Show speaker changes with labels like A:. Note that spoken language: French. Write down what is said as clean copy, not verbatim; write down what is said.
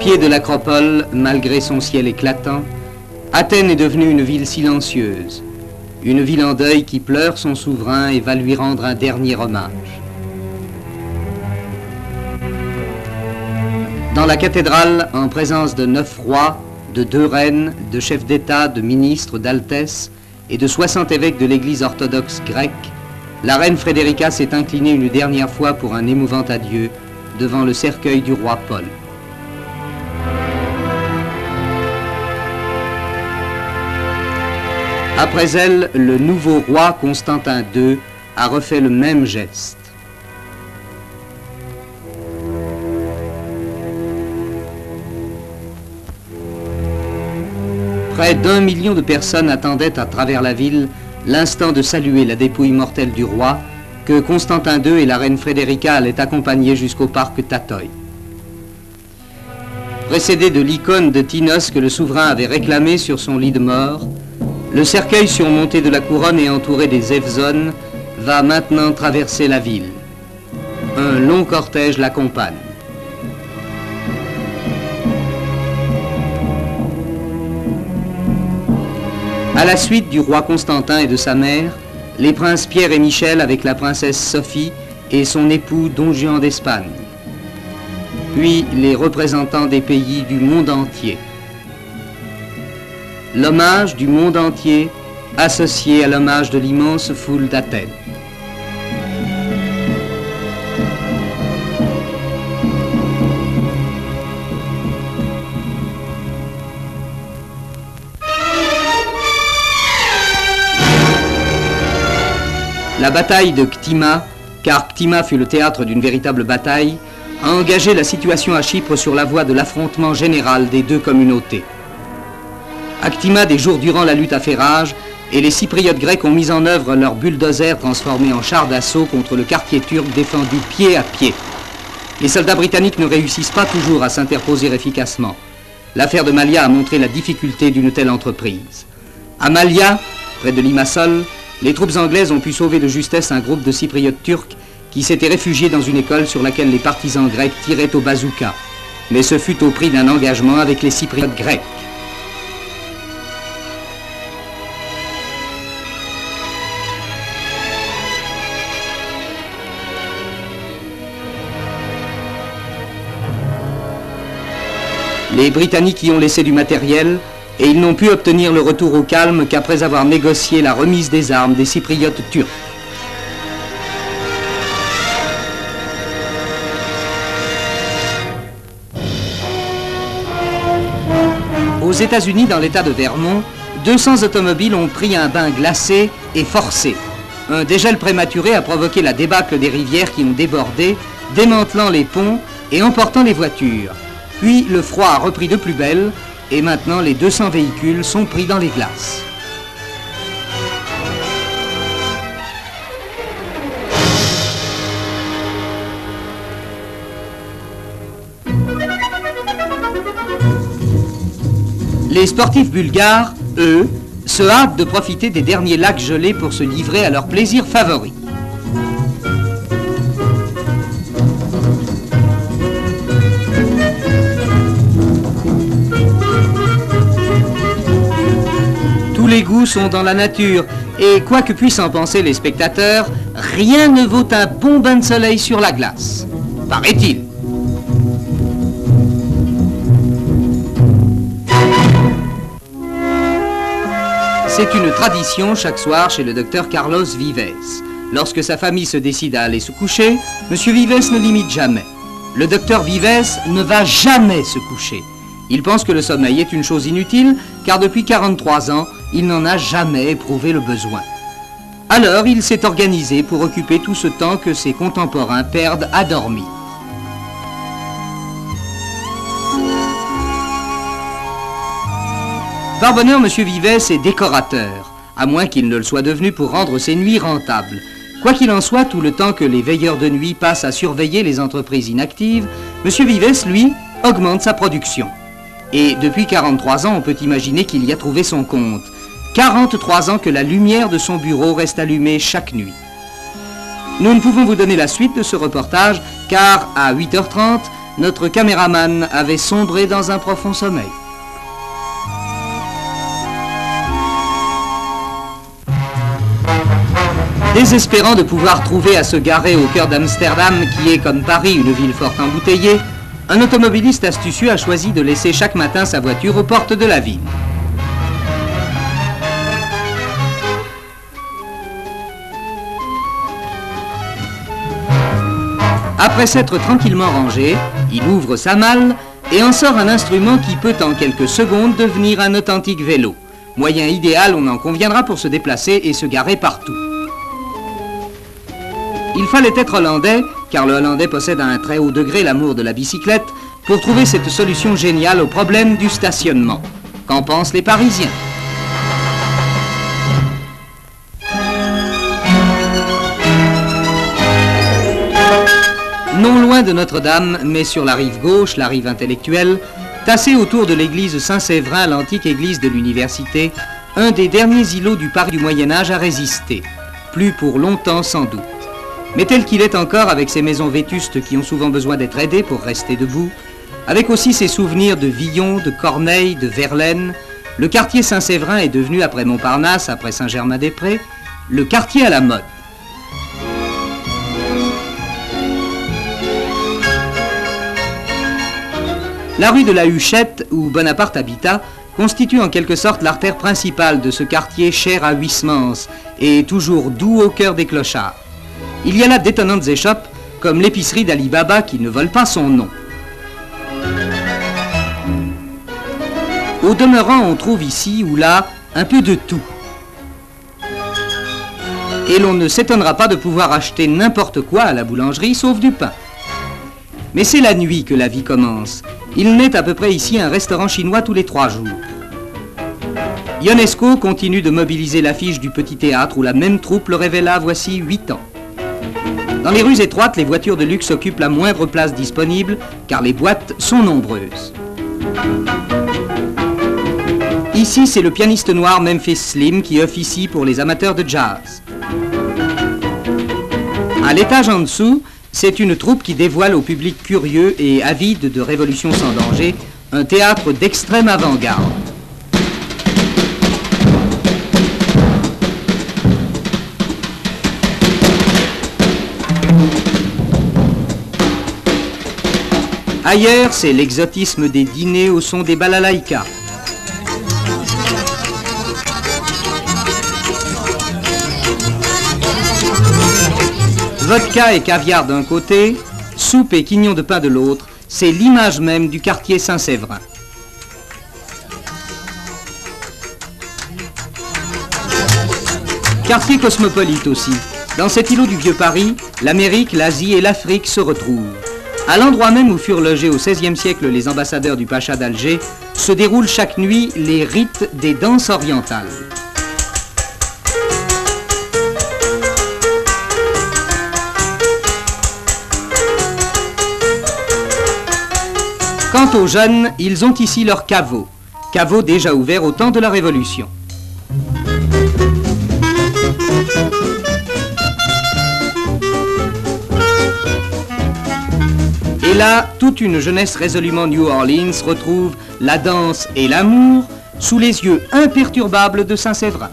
A: pied de l'acropole, malgré son ciel éclatant, Athènes est devenue une ville silencieuse, une ville en deuil qui pleure son souverain et va lui rendre un dernier hommage. Dans la cathédrale, en présence de 9 rois, de 2 reines, de chefs d'État, de ministres, d'altesses et de 60 évêques de l'Église orthodoxe grecque, la reine Frédérica s'est inclinée une dernière fois pour un émouvant adieu devant le cercueil du roi Paul. Après elle, le nouveau roi Constantin II a refait le même geste. Près d'1 million de personnes attendaient à travers la ville l'instant de saluer la dépouille mortelle du roi que Constantin II et la reine Frédérica allaient accompagner jusqu'au parc Tatoi. Précédé de l'icône de Tinos que le souverain avait réclamée sur son lit de mort, le cercueil surmonté de la couronne et entouré des evzones va maintenant traverser la ville. Un long cortège l'accompagne. À la suite du roi Constantin et de sa mère, les princes Pierre et Michel avec la princesse Sophie et son époux Don Juan d'Espagne. Puis les représentants des pays du monde entier. L'hommage du monde entier associé à l'hommage de l'immense foule d'Athènes. La bataille de Ctima, car Ctima fut le théâtre d'une véritable bataille, a engagé la situation à Chypre sur la voie de l'affrontement général des 2 communautés. À Ctima, des jours durant, la lutte a fait rage et les Cypriotes grecs ont mis en œuvre leurs bulldozers transformés en chars d'assaut contre le quartier turc défendu pied à pied. Les soldats britanniques ne réussissent pas toujours à s'interposer efficacement. L'affaire de Malia a montré la difficulté d'une telle entreprise. À Malia, près de Limassol, les troupes anglaises ont pu sauver de justesse un groupe de Cypriotes turcs qui s'étaient réfugiés dans une école sur laquelle les partisans grecs tiraient au bazooka. Mais ce fut au prix d'un engagement avec les Cypriotes grecs. Les Britanniques y ont laissé du matériel et ils n'ont pu obtenir le retour au calme qu'après avoir négocié la remise des armes des Cypriotes turcs. Aux États-Unis, dans l'État de Vermont, 200 automobiles ont pris un bain glacé et forcé. Un dégel prématuré a provoqué la débâcle des rivières qui ont débordé, démantelant les ponts et emportant les voitures. Puis le froid a repris de plus belle et maintenant les 200 véhicules sont pris dans les glaces. Les sportifs bulgares, eux, se hâtent de profiter des derniers lacs gelés pour se livrer à leur plaisir favori. Tous les goûts sont dans la nature, et quoi que puissent en penser les spectateurs, rien ne vaut un bon bain de soleil sur la glace, paraît-il. C'est une tradition chaque soir chez le docteur Carlos Vives. Lorsque sa famille se décide à aller se coucher, M. Vives ne l'imite jamais. Le docteur Vives ne va jamais se coucher. Il pense que le sommeil est une chose inutile, car depuis 43 ans, il n'en a jamais éprouvé le besoin. Alors, il s'est organisé pour occuper tout ce temps que ses contemporains perdent à dormir. Par bonheur, M. Vives est décorateur, à moins qu'il ne le soit devenu pour rendre ses nuits rentables. Quoi qu'il en soit, tout le temps que les veilleurs de nuit passent à surveiller les entreprises inactives, M. Vives, lui, augmente sa production. Et depuis 43 ans, on peut imaginer qu'il y a trouvé son compte. 43 ans que la lumière de son bureau reste allumée chaque nuit. Nous ne pouvons vous donner la suite de ce reportage, car à 8h30, notre caméraman avait sombré dans un profond sommeil. Désespérant de pouvoir trouver à se garer au cœur d'Amsterdam, qui est comme Paris une ville fort embouteillée, un automobiliste astucieux a choisi de laisser chaque matin sa voiture aux portes de la ville. Après s'être tranquillement rangé, il ouvre sa malle et en sort un instrument qui peut en quelques secondes devenir un authentique vélo. Moyen idéal, on en conviendra, pour se déplacer et se garer partout. Il fallait être hollandais, car le hollandais possède à un très haut degré l'amour de la bicyclette, pour trouver cette solution géniale au problème du stationnement. Qu'en pensent les Parisiens? Non loin de Notre-Dame, mais sur la rive gauche, la rive intellectuelle, tassé autour de l'église Saint-Séverin, l'antique église de l'université, un des derniers îlots du Paris du Moyen-Âge a résisté. Plus pour longtemps sans doute. Mais tel qu'il est encore, avec ses maisons vétustes qui ont souvent besoin d'être aidées pour rester debout, avec aussi ses souvenirs de Villon, de Corneille, de Verlaine, le quartier Saint-Séverin est devenu, après Montparnasse, après Saint-Germain-des-Prés, le quartier à la mode. La rue de la Huchette, où Bonaparte habita, constitue en quelque sorte l'artère principale de ce quartier cher à Huysmans et toujours doux au cœur des clochards. Il y a là d'étonnantes échoppes, comme l'épicerie d'Ali Baba qui ne vole pas son nom. Au demeurant, on trouve ici ou là un peu de tout. Et l'on ne s'étonnera pas de pouvoir acheter n'importe quoi à la boulangerie, sauf du pain. Mais c'est la nuit que la vie commence. Il naît à peu près ici un restaurant chinois tous les 3 jours. Ionesco continue de mobiliser l'affiche du petit théâtre où la même troupe le révéla voici 8 ans. Dans les rues étroites, les voitures de luxe occupent la moindre place disponible, car les boîtes sont nombreuses. Ici, c'est le pianiste noir Memphis Slim qui officie pour les amateurs de jazz. À l'étage en dessous, c'est une troupe qui dévoile au public curieux et avide de révolution sans danger un théâtre d'extrême avant-garde. Ailleurs, c'est l'exotisme des dîners au son des balalaïkas. Vodka et caviar d'un côté, soupe et quignon de pain de l'autre, c'est l'image même du quartier Saint-Séverin. Quartier cosmopolite aussi. Dans cet îlot du vieux Paris, l'Amérique, l'Asie et l'Afrique se retrouvent. À l'endroit même où furent logés au XVIe siècle les ambassadeurs du Pacha d'Alger, se déroulent chaque nuit les rites des danses orientales. Quant aux jeunes, ils ont ici leur caveau déjà ouvert au temps de la Révolution. Et là, toute une jeunesse résolument New Orleans retrouve la danse et l'amour sous les yeux imperturbables de Saint-Séverin.